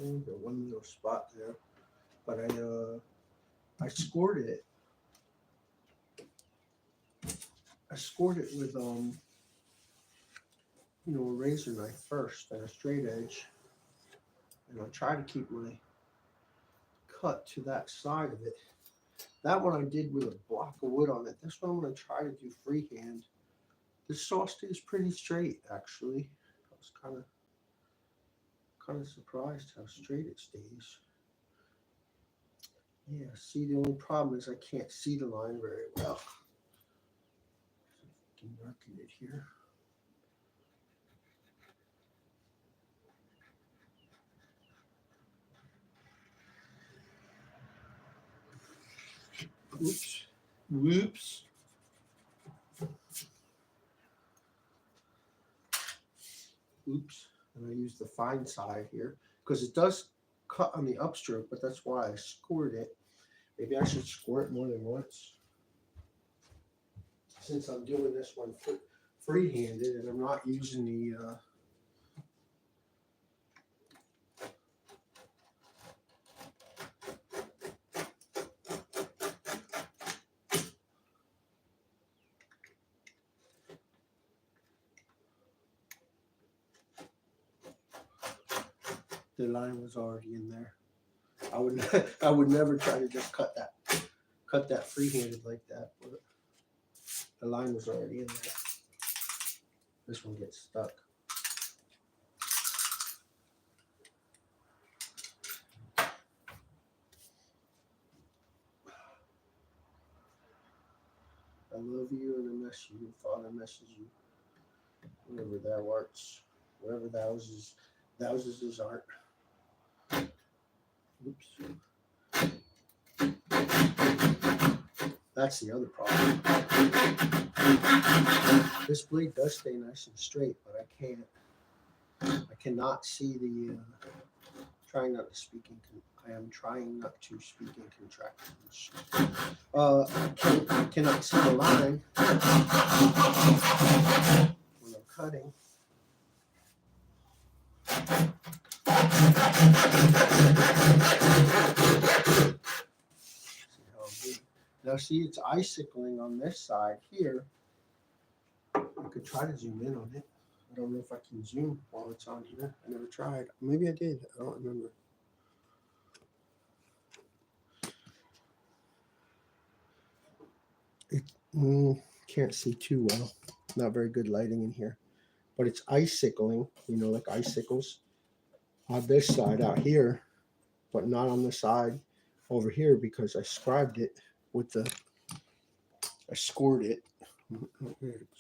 Got one little spot there, but I scored it. I scored it with a razor knife first and a straight edge, and I try to keep my cut to that side of it. That one I did with a block of wood on it. This one I'm going to try to do freehand. This saw stays pretty straight, actually. I was kind of surprised how straight it stays. Yeah, see, the only problem is I can't see the line very well. I can darken it here. Oops. Whoops. Oops. And I use the fine side here because it does cut on the upstroke, but that's why I scored it. Maybe I should score it more than once. Since I'm doing this one free-handed and I'm not using the line was already in there. I would never try to just cut that free-handed like that, but the line was already in there. This one gets stuck. I love you and I miss you. Father misses you. Whatever thou art, whatever thous is his art. Oops. That's the other problem. This blade does stay nice and straight, but I cannot see the, trying not to speak in, I am trying not to speak in contractions. I cannot see the line when I'm cutting. Now see, it's icicling on this side here. I could try to zoom in on it. I don't know if I can zoom while it's on here. I never tried. Maybe I did. I don't remember. It can't see too well. Not very good lighting in here. But it's icicling, like icicles on this side out here, but not on the side over here because I scribed it with I scored it.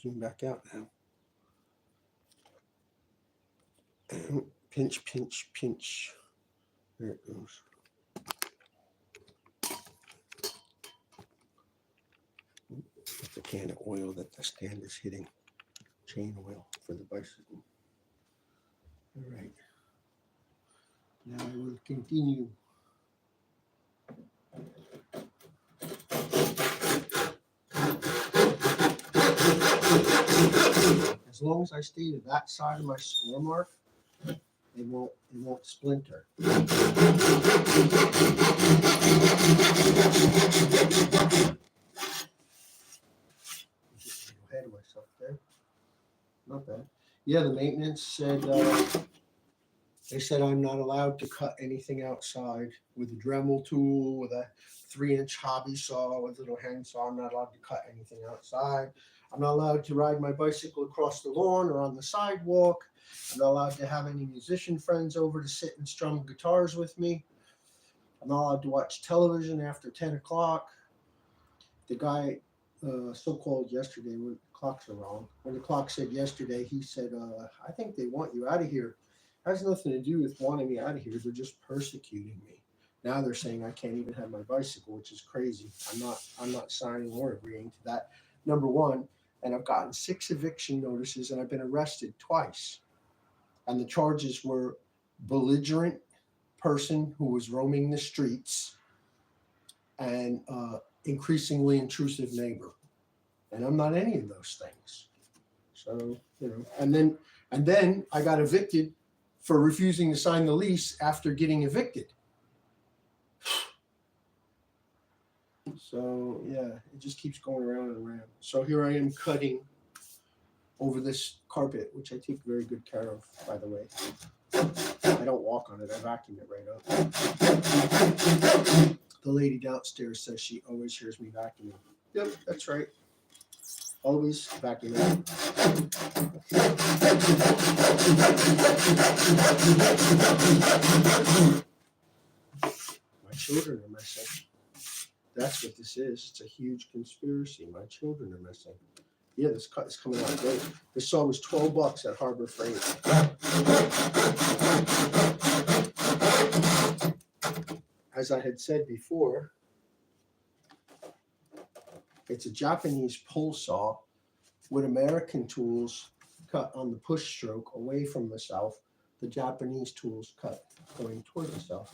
Zoom back out now. And pinch, pinch, pinch. There it goes. That's a can of oil that the stand is hitting. Chain oil for the bicycle. All right. Now I will continue. As long as I stay to that side of my score mark, it won't splinter. Ahead of myself there. Not bad. Yeah, the maintenance said they said I'm not allowed to cut anything outside with a Dremel tool, with a 3-inch hobby saw, with a little hand saw. I'm not allowed to cut anything outside. I'm not allowed to ride my bicycle across the lawn or on the sidewalk. I'm not allowed to have any musician friends over to sit and strum guitars with me. I'm not allowed to watch television after 10 o'clock. The guy so-called yesterday, when the clocks are wrong, when the clock said yesterday, he said, I think they want you out of here. It has nothing to do with wanting me out of here. They're just persecuting me. Now they're saying I can't even have my bicycle, which is crazy. I'm not signing or agreeing to that. Number one, and I've gotten 6 eviction notices and I've been arrested twice. And the charges were belligerent person who was roaming the streets and increasingly intrusive neighbor. And I'm not any of those things. So, and then I got evicted for refusing to sign the lease after getting evicted. So yeah, it just keeps going around and around. So here I am cutting over this carpet, which I take very good care of, by the way. I don't walk on it, I vacuum it right up. The lady downstairs says she always hears me vacuuming. Yep, that's right. Always vacuum it up. My children are missing. That's what this is. It's a huge conspiracy. My children are missing. Yeah, this cut is coming out great. This saw was $12 at Harbor Freight. As I had said before, it's a Japanese pull saw with American tools cut on the push stroke away from the south. The Japanese tools cut going toward the south,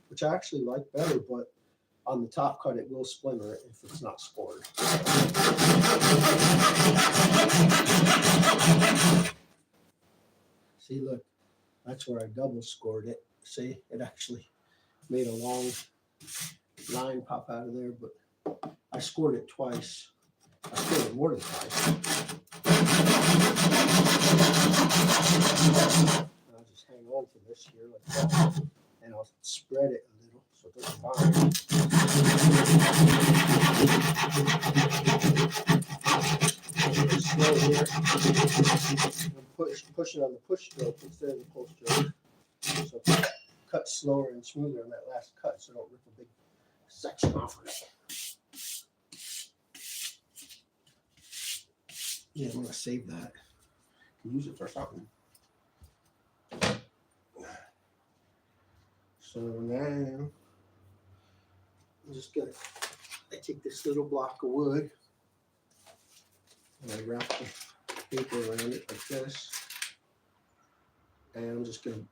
which I actually like better, but on the top cut it will splinter it if it's not scored. See, look, that's where I double scored it. See, it actually made a long line pop out of there, but I scored it twice. I scored it more than twice. I'll just hang on to this here like that, and I'll spread it a little so it doesn't bind. Slow here. I'm pushing on the push stroke instead of the pull stroke. So cut slower and smoother on that last cut so I don't rip a big section off of it. Yeah, I'm gonna save that. Use it for something. So now I'm just gonna take this little block of wood and I wrap the paper around it like this. And I'm just gonna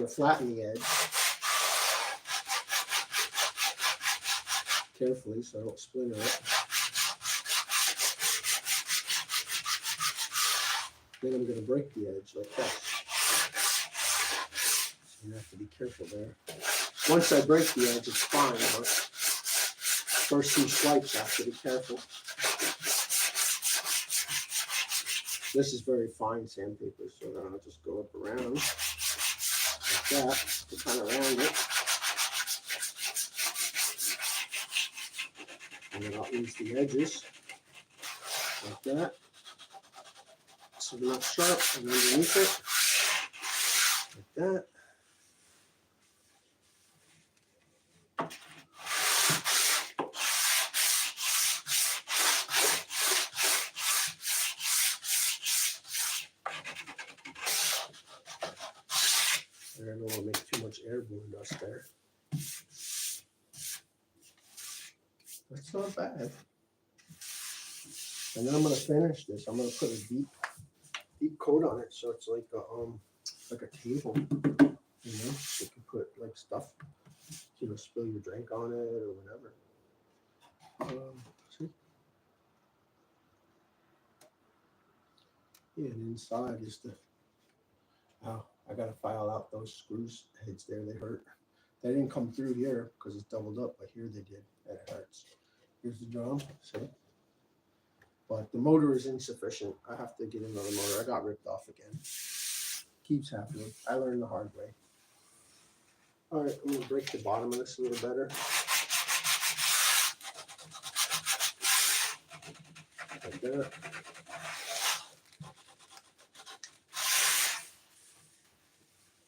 flatten the edge carefully so I don't splinter it. Then I'm going to break the edge like that. So you have to be careful there. Once I break the edge, it's fine, but first few swipes I have to be careful. This is very fine sandpaper, so then I'll just go up around like that to kind of round it. And then I'll ease the edges like that. So they're not sharp, and underneath it, like that. I don't want to make too much airborne dust there. That's not bad. And then I'm going to finish this. I'm going to put a deep coat on it, so it's like a table, you know, so you can put like stuff, you know, spill your drink on it or whatever. See? Yeah, and inside is the, oh, I got to file out those screws heads there, they hurt. They didn't come through here because it's doubled up, but here they did, and it hurts. Here's the drum, see? But the motor is insufficient. I have to get another motor. I got ripped off again. Keeps happening. I learned the hard way. All right, I'm going to break the bottom of this a little better. Like that.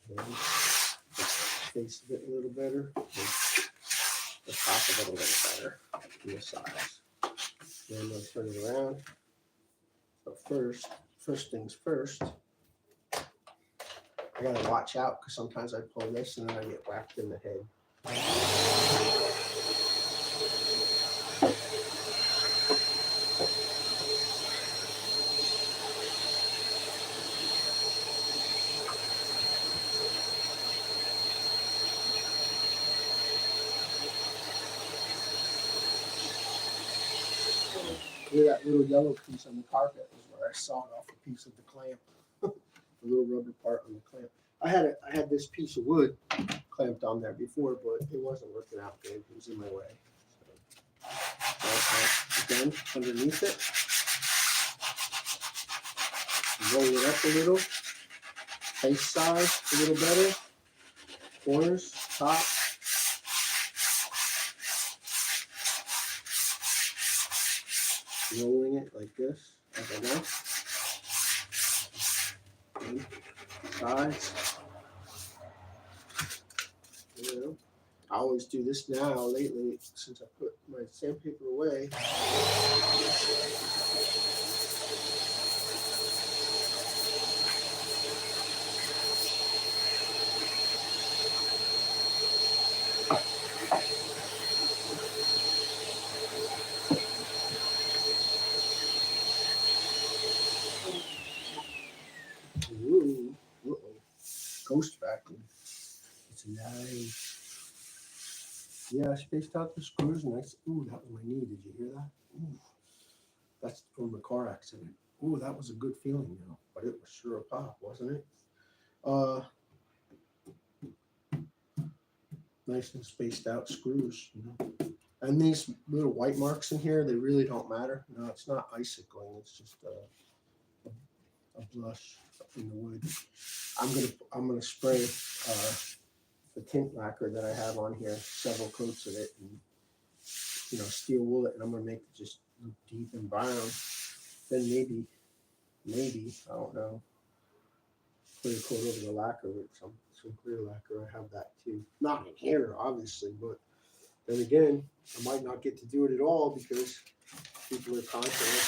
And face of it a little better. The top of it a little better. And the sides. Then I'm going to turn it around. But first things first, I got to watch out because sometimes I pull this and then I get whacked in the head. That little yellow piece on the carpet is where I sawed off a piece of the clamp. little rubber part on the clamp. I had this piece of wood clamped on there before, but it wasn't working out good. It was in my way. So, again, underneath it, roll it up a little. Face size a little better. Corners, top. Rolling it like this, as I go. And sides. You know, I always do this now. Lately, since I put my sandpaper away. Ooh, ghost vacuum. It's nice. Yeah, I spaced out the screws nice. Ooh, that was my knee. Did you hear that? Ooh, that's from the car accident. Ooh, that was a good feeling, though. But it was sure a pop, wasn't it? Nice and spaced out screws, you know. And these little white marks in here, they really don't matter. No, it's not icicling. It's just a blush in the wood. I'm gonna spray the tint lacquer that I have on here, several coats of it, and steel wool it, and I'm gonna make it just look deep and brown. Then maybe I don't know, clear coat over the lacquer with some clear lacquer. I have that too. Not in here, obviously, but then again, I might not get to do it at all because people are constantly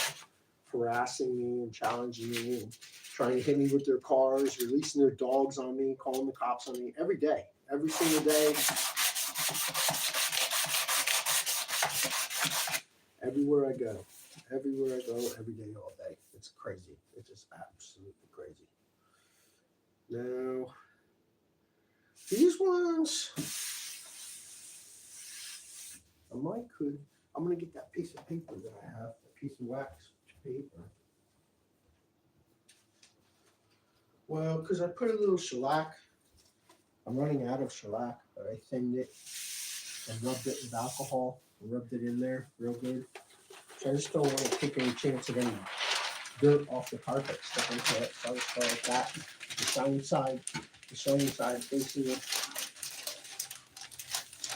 harassing me and challenging me and trying to hit me with their cars, releasing their dogs on me, calling the cops on me every day, every single day. Everywhere I go, every day, all day. It's crazy. It's just absolutely crazy. Now, these ones, I'm going to get that piece of paper that I have, a piece of wax paper. Well, because I put a little shellac. I'm running out of shellac, but I thinned it and rubbed it with alcohol and rubbed it in there real good. So I just don't want to take any chance of any dirt off the carpet stuff into it. So I just go like that. The shiny side facing it.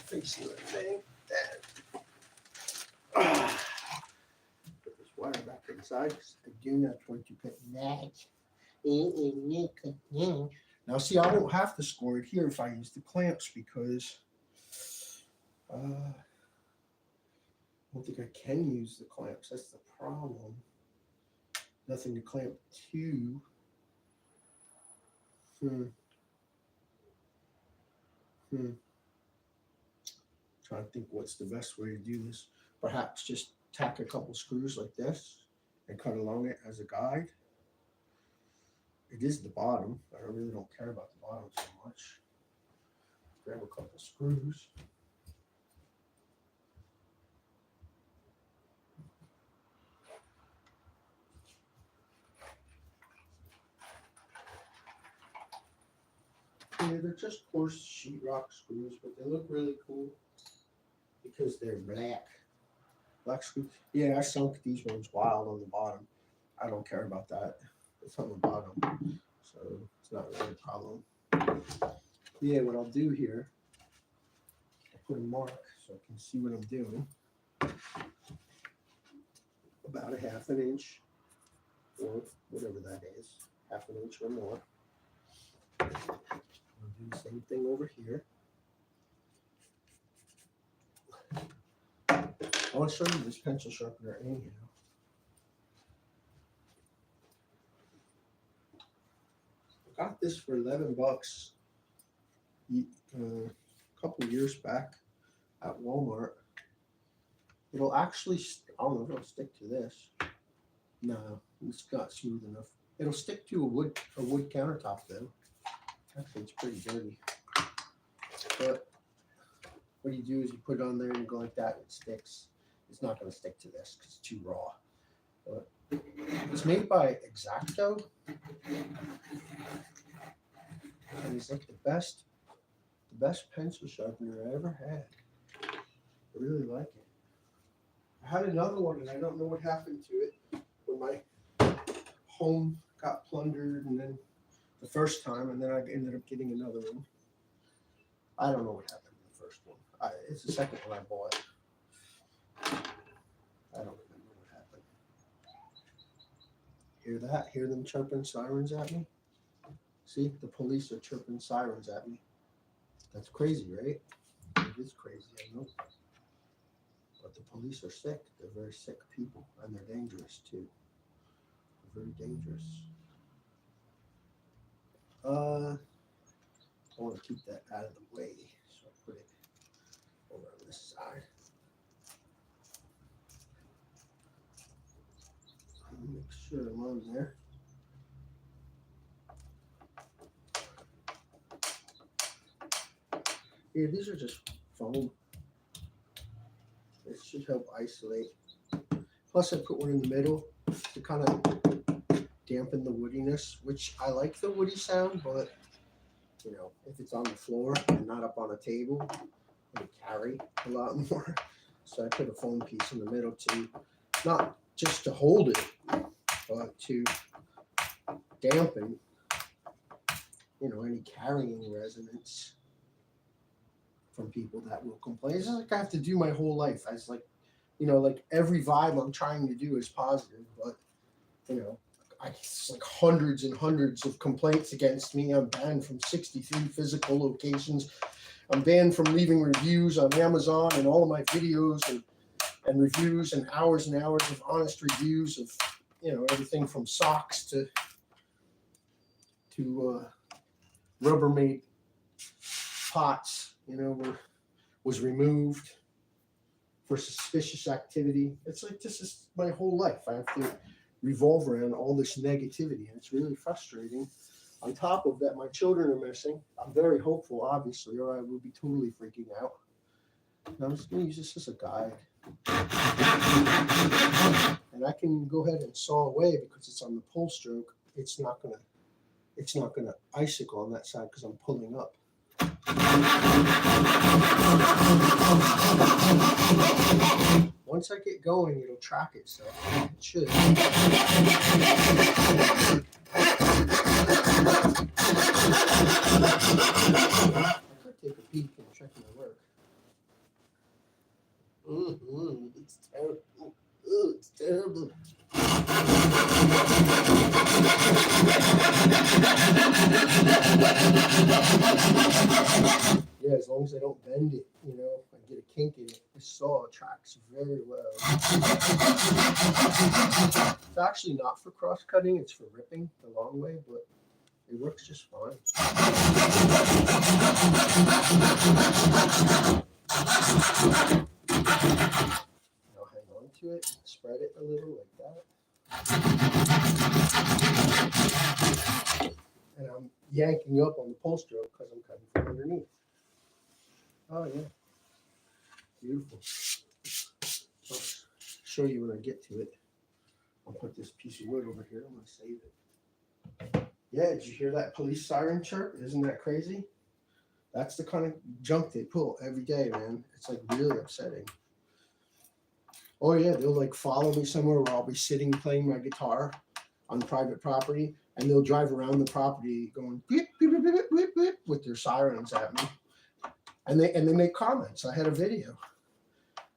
Facing the thing. Put this wire back inside because I do not want to put that. Now see, I won't have to score it here if I use the clamps because I don't think I can use the clamps. That's the problem. Nothing to clamp to. Trying to think what's the best way to do this. Perhaps just tack a couple screws like this and cut along it as a guide. It is the bottom, but I really don't care about the bottom so much. Grab a couple screws. Yeah, they're just coarse sheetrock screws, but they look really cool because they're black. Black screws. Yeah, I sunk these ones wild on the bottom. I don't care about that. It's on the bottom, so it's not really a problem. Yeah, what I'll do here, I'll put a mark so I can see what I'm doing. About a ½ inch, or whatever that is, ½ inch or more. I'll do the same thing over here. I want to show you this pencil sharpener anyhow. I got this for $11 a couple years back at Walmart. It'll actually, I don't know if it'll stick to this. No, it's not smooth enough. It'll stick to a wood countertop though. Actually, it's pretty dirty. But what you do is you put it on there and you go like that, it sticks. It's not going to stick to this because it's too raw. But it's made by X-Acto. It's like the best pencil sharpener I ever had. I really like it. I had another one and I don't know what happened to it when my home got plundered, and then the first time, and then I ended up getting another one. I don't know what happened to the first one. It's the second one I bought. I don't remember what happened. Hear that? Hear them chirping sirens at me? See, the police are chirping sirens at me. That's crazy, right? It is crazy, I know. But the police are sick. They're very sick people, and they're dangerous too. They're very dangerous. I want to keep that out of the way, so I put it over on this side. Make sure I'm on there. Yeah, these are just foam. It should help isolate. Plus, I put one in the middle to kind of dampen the woodiness, which I like the woody sound, but you know, if it's on the floor and not up on a table, it'll carry a lot more. So I put a foam piece in the middle to not just to hold it, but to dampen, you know, any carrying resonance from people that will complain. It's like I have to do my whole life. It's like, you know, like every vibe I'm trying to do is positive, but you know, it's like hundreds and hundreds of complaints against me. I'm banned from 63 physical locations. I'm banned from leaving reviews on Amazon, and all of my videos and reviews and hours of honest reviews of, you know, everything from socks to Rubbermaid pots, you know, was removed for suspicious activity. It's like, this is my whole life. I have to revolve around all this negativity, and it's really frustrating. On top of that, my children are missing. I'm very hopeful, obviously, or I would be totally freaking out. And I'm just going to use this as a guide. And I can go ahead and saw away because it's on the pull stroke. It's not gonna icicle on that side because I'm pulling up. Once I get going, it'll track itself. It should. I could take a peek and check my work. It's terrible. It's terrible. Yeah, as long as I don't bend it, you know, I get a kink in it. The saw tracks very well. It's actually not for cross cutting, it's for ripping the long way, but it works just fine. Now hang on to it, spread it a little like that. And I'm yanking up on the pull stroke because I'm cutting from underneath. Oh yeah, beautiful. I'll show you when I get to it. I'll put this piece of wood over here. I'm gonna save it. Yeah, did you hear that police siren chirp? Isn't that crazy? That's the kind of junk they pull every day, man. It's like really upsetting. Oh yeah, they'll like follow me somewhere where I'll be sitting playing my guitar on private property, and they'll drive around the property going beep, beep, beep, beep, beep, beep, with their sirens at me. And they make comments. I had a video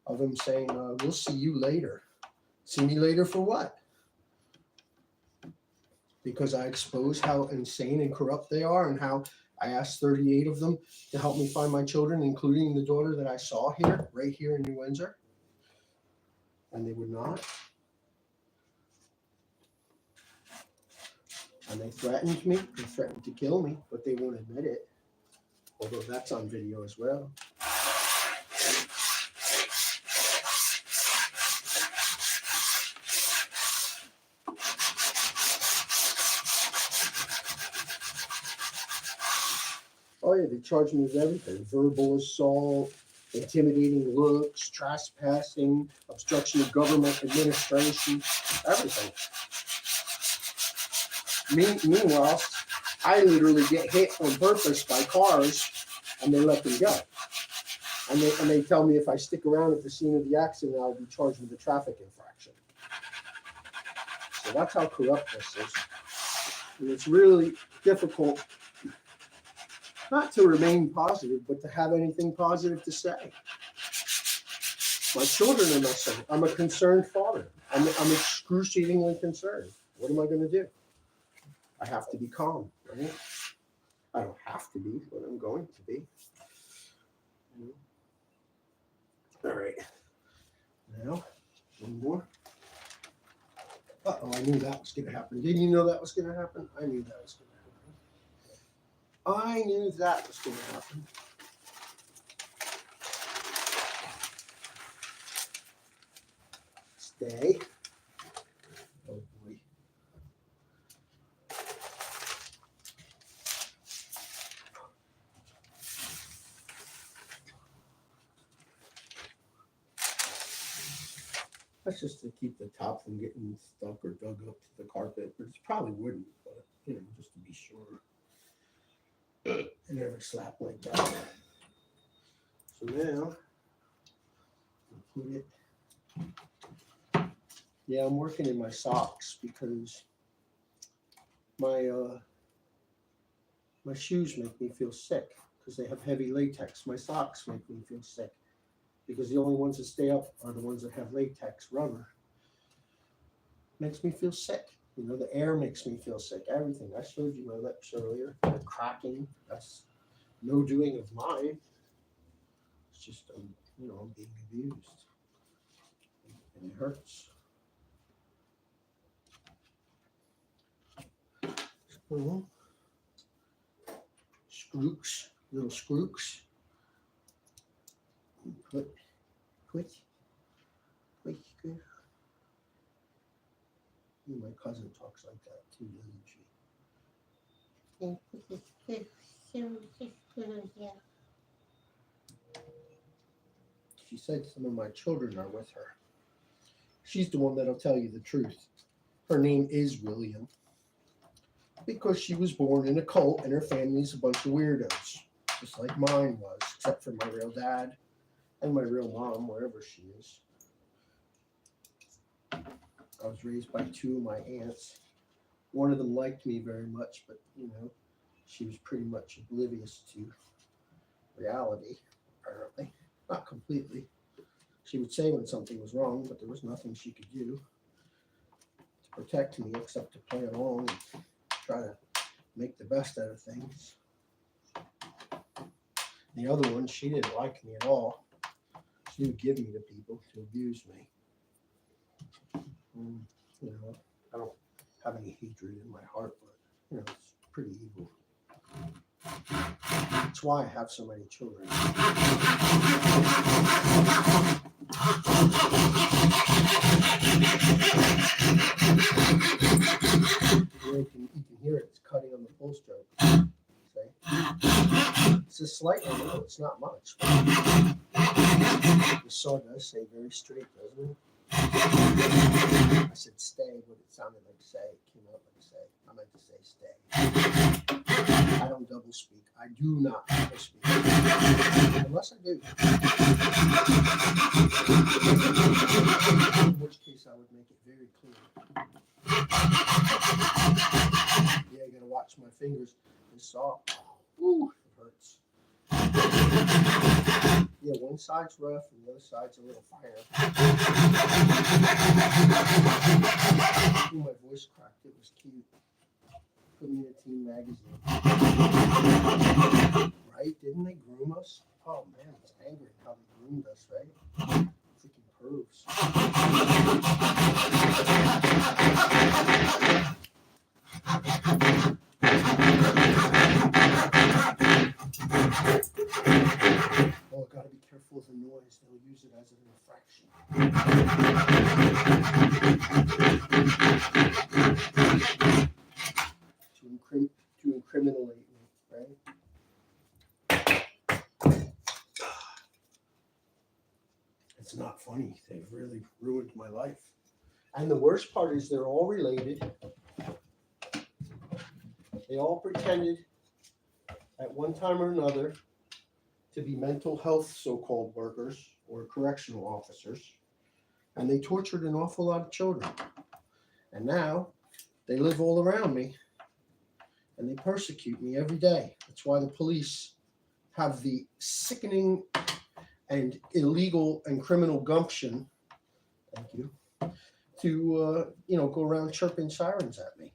of them saying, "We'll see you later." See me later for what? Because I expose how insane and corrupt they are, and how I asked 38 of them to help me find my children, including the daughter that I saw here, right here in New Windsor. And they would not. And they threatened me. They threatened to kill me, but they won't admit it. Although that's on video as well. Oh yeah, they charged me with everything. Verbal assault, intimidating looks, trespassing, obstruction of government administration, everything. Meanwhile, I literally get hit on purpose by cars, and they let them go. And they tell me if I stick around at the scene of the accident, I'll be charged with a traffic infraction. So that's how corrupt this is. And it's really difficult not to remain positive, but to have anything positive to say. My children are messing. I'm a concerned father. I'm excruciatingly concerned. What am I going to do? I have to be calm, right? I don't have to be, but I'm going to be. All right. Now, one more. Uh-oh, I knew that was going to happen. Didn't you know that was going to happen? I knew that was going to happen. I knew that was going to happen. Stay. Oh boy. That's just to keep the top from getting stuck or dug up to the carpet, which probably wouldn't, but just to be sure. I never slap like that. So now, I'll put it. Yeah, I'm working in my socks because my shoes make me feel sick because they have heavy latex. My socks make me feel sick because the only ones that stay up are the ones that have latex rubber. Makes me feel sick. The air makes me feel sick. Everything. I showed you my lips earlier. They're cracking. That's no doing of mine. It's just I'm being abused, and it hurts. Scrooks, little scrooks. Quick. My cousin talks like that too, doesn't she? She said some of my children are with her. She's the one that'll tell you the truth. Her name is William. Because she was born in a cult and her family's a bunch of weirdos. Just like mine was, except for my real dad and my real mom, wherever she is. I was raised by two of my aunts. One of them liked me very much, but she was pretty much oblivious to reality, apparently. Not completely. She would say when something was wrong, but there was nothing she could do to protect me except to play along and try to make the best out of things. The other one, she didn't like me at all. She would give me to people to abuse me. I don't have any hatred in my heart, but it's pretty evil. That's why I have so many children. You can hear it. It's cutting on the full stroke. See? It's a slight angle. It's not much. The saw does say very straight, doesn't it? I said stay, but it sounded like say. It came out like say. I meant to say stay. I don't double speak. I do not double speak. Unless I do. In which case I would make it very clear. Yeah, you gotta watch my fingers. This saw. Ooh, it hurts. Yeah, one side's rough and the other side's a little finer. Ooh, my voice cracked. It was cute. Put me in a teen magazine. Right? Didn't they groom us? Oh man, it's angry how they groomed us, right? Freaking pervs. Oh, gotta be careful of the noise. They'll use it as an infraction. To incriminate me, right? It's not funny. They've really ruined my life. And the worst part is they're all related. They all pretended at one time or another to be mental health so-called workers or correctional officers, and they tortured an awful lot of children. And now they live all around me, and they persecute me every day. That's why the police have the sickening and illegal and criminal gumption, thank you, to go around chirping sirens at me.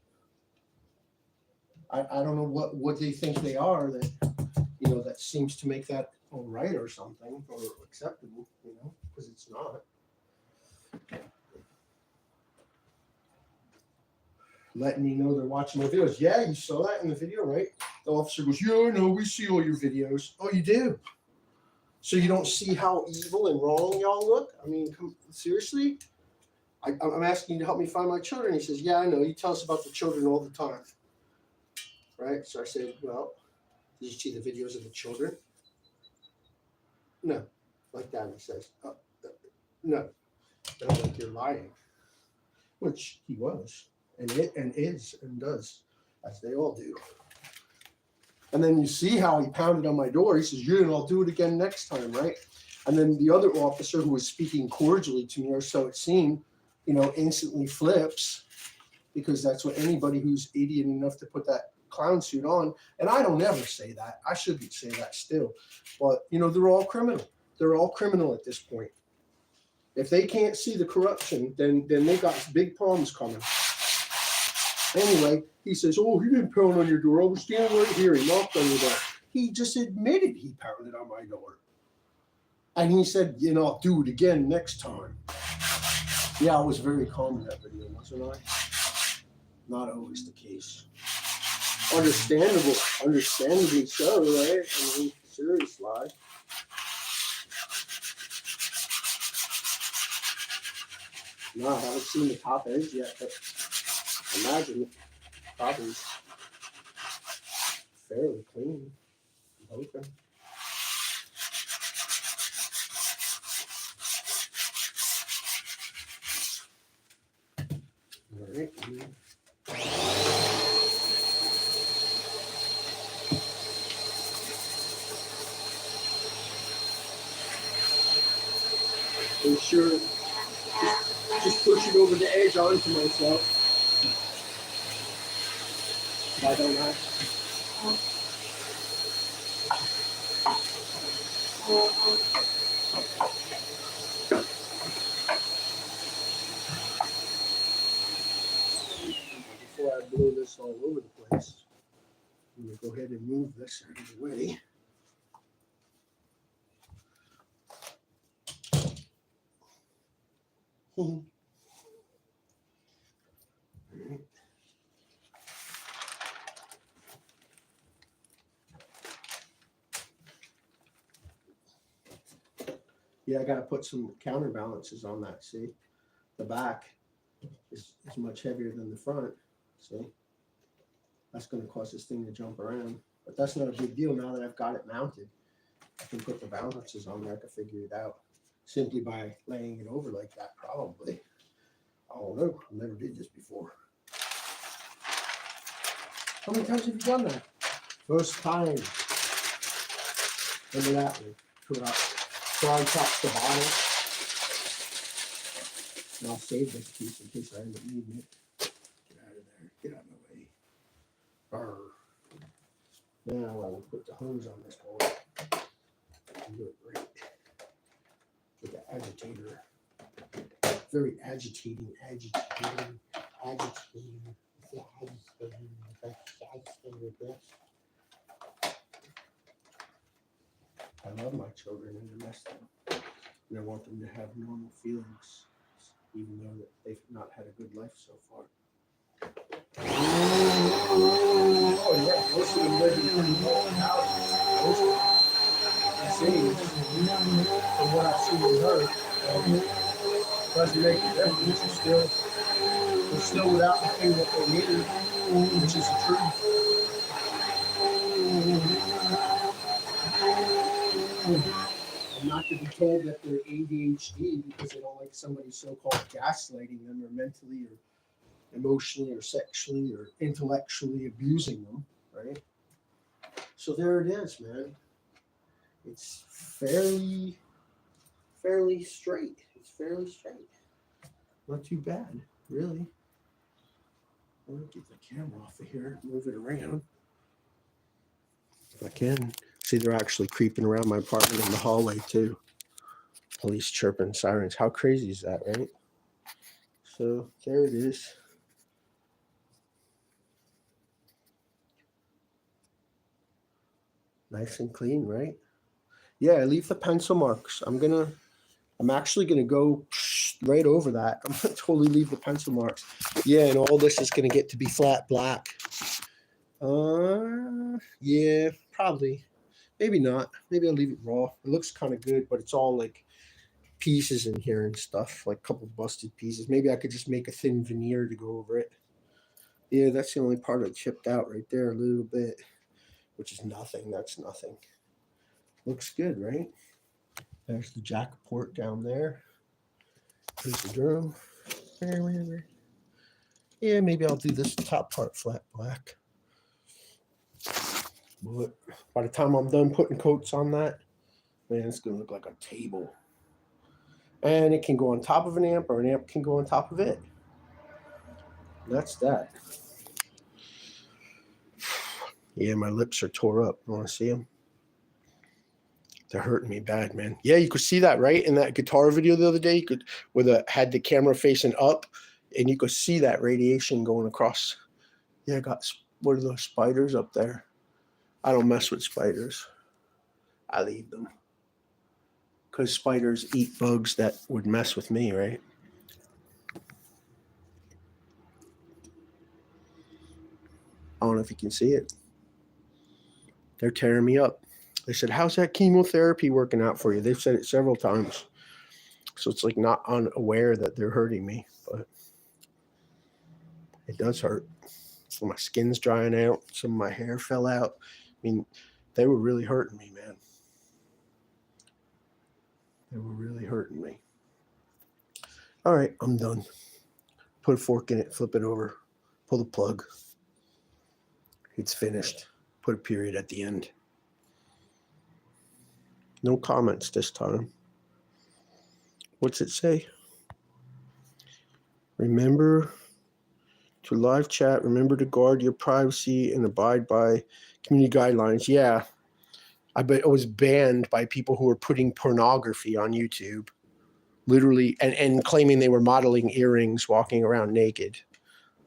I don't know what they think they are that that seems to make that all right or something or acceptable, because it's not. Letting me know they're watching my videos. Yeah, you saw that in the video, right? The officer goes, yeah, no, we see all your videos. Oh, you do? So you don't see how evil and wrong y'all look? I mean, seriously? I'm asking you to help me find my children. He says, yeah, I know. You tell us about the children all the time. Right? So I said, well, did you see the videos of the children? No. Like that, he says. No. And I'm like, you're lying. Which he was. And is and does, as they all do. And then you see how he pounded on my door. He says, yeah, and I'll do it again next time, right? And then the other officer who was speaking cordially to me, or so it seemed, instantly flips, because that's what anybody who's idiot enough to put that clown suit on. And I don't ever say that. I shouldn't say that still. But, they're all criminal. They're all criminal at this point. If they can't see the corruption, then they got big problems coming. Anyway, he says, oh, he didn't pound on your door. I was standing right here. He knocked on your door. He just admitted he pounded on my door. And he said, I'll do it again next time. Yeah, I was very calm in that video, wasn't I? Not always the case. Understandably so, right? I mean, serious lie. No, I haven't seen the top edge yet, but imagine the top is fairly clean. Okay. All right. I'm sure just pushing over the edge onto myself. Why don't I? Before I blow this all over the place, I'm going to go ahead and move this out of the way. Yeah, I got to put some counterbalances on that. See, the back is much heavier than the front. See, that's going to cause this thing to jump around. But that's not a big deal now that I've got it mounted. I can put the balances on there. I can figure it out simply by laying it over like that, probably. I don't know. I never did this before. How many times have you done that? First time. Remember that one? Put up. Try and top the bottle. And I'll save this piece in case I end up needing it. Get out of there. Get out of my way. Arr. Now I will put the hose on this board. And do it right. With the agitator. Very agitating. I love my children and they're messed up. And I want them to have normal feelings, even though that they've not had a good life so far. Oh yeah, most of them live in pretty small houses. Most of them. I see, from what I've seen and heard, doesn't make a difference. They're still without the thing that they need, which is the truth. And not to be told that they're ADHD because they don't like somebody so-called gaslighting them or mentally or emotionally or sexually or intellectually abusing them, right? So there it is, man. It's fairly straight. It's fairly straight. Not too bad, really. I'm gonna get the camera off of here, move it around. If I can. See, they're actually creeping around my apartment in the hallway too. Police chirping, sirens. How crazy is that, right? So there it is. Nice and clean, right? Yeah, I leave the pencil marks. I'm actually gonna go right over that. I'm gonna totally leave the pencil marks. Yeah, and all this is gonna get to be flat black. Yeah, probably. Maybe not. Maybe I'll leave it raw. It looks kind of good, but it's all like pieces in here and stuff, like a couple busted pieces. Maybe I could just make a thin veneer to go over it. Yeah, that's the only part that chipped out right there a little bit, which is nothing. That's nothing. Looks good, right? There's the jack port down there. Here's the drum. Yeah, maybe I'll do this top part flat black. But by the time I'm done putting coats on that, man, it's gonna look like a table. And it can go on top of an amp, or an amp can go on top of it. And that's that. Yeah, my lips are tore up. You want to see them? They're hurting me bad, man. Yeah, you could see that, right? In that guitar video the other day, you could had the camera facing up, and you could see that radiation going across. Yeah, I got, what are those spiders up there? I don't mess with spiders. I leave them. Because spiders eat bugs that would mess with me, right? I don't know if you can see it. They're tearing me up. They said, how's that chemotherapy working out for you? They've said it several times. So it's like not unaware that they're hurting me, but it does hurt. So my skin's drying out. Some of my hair fell out. I mean, they were really hurting me, man. They were really hurting me. All right, I'm done. Put a fork in it, flip it over, pull the plug. It's finished. Put a period at the end. No comments this time. What's it say? Remember to live chat. Remember to guard your privacy and abide by community guidelines. Yeah. I was banned by people who were putting pornography on YouTube. Literally, and claiming they were modeling earrings, walking around naked.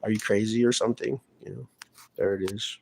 Are you crazy or something? You know, there it is.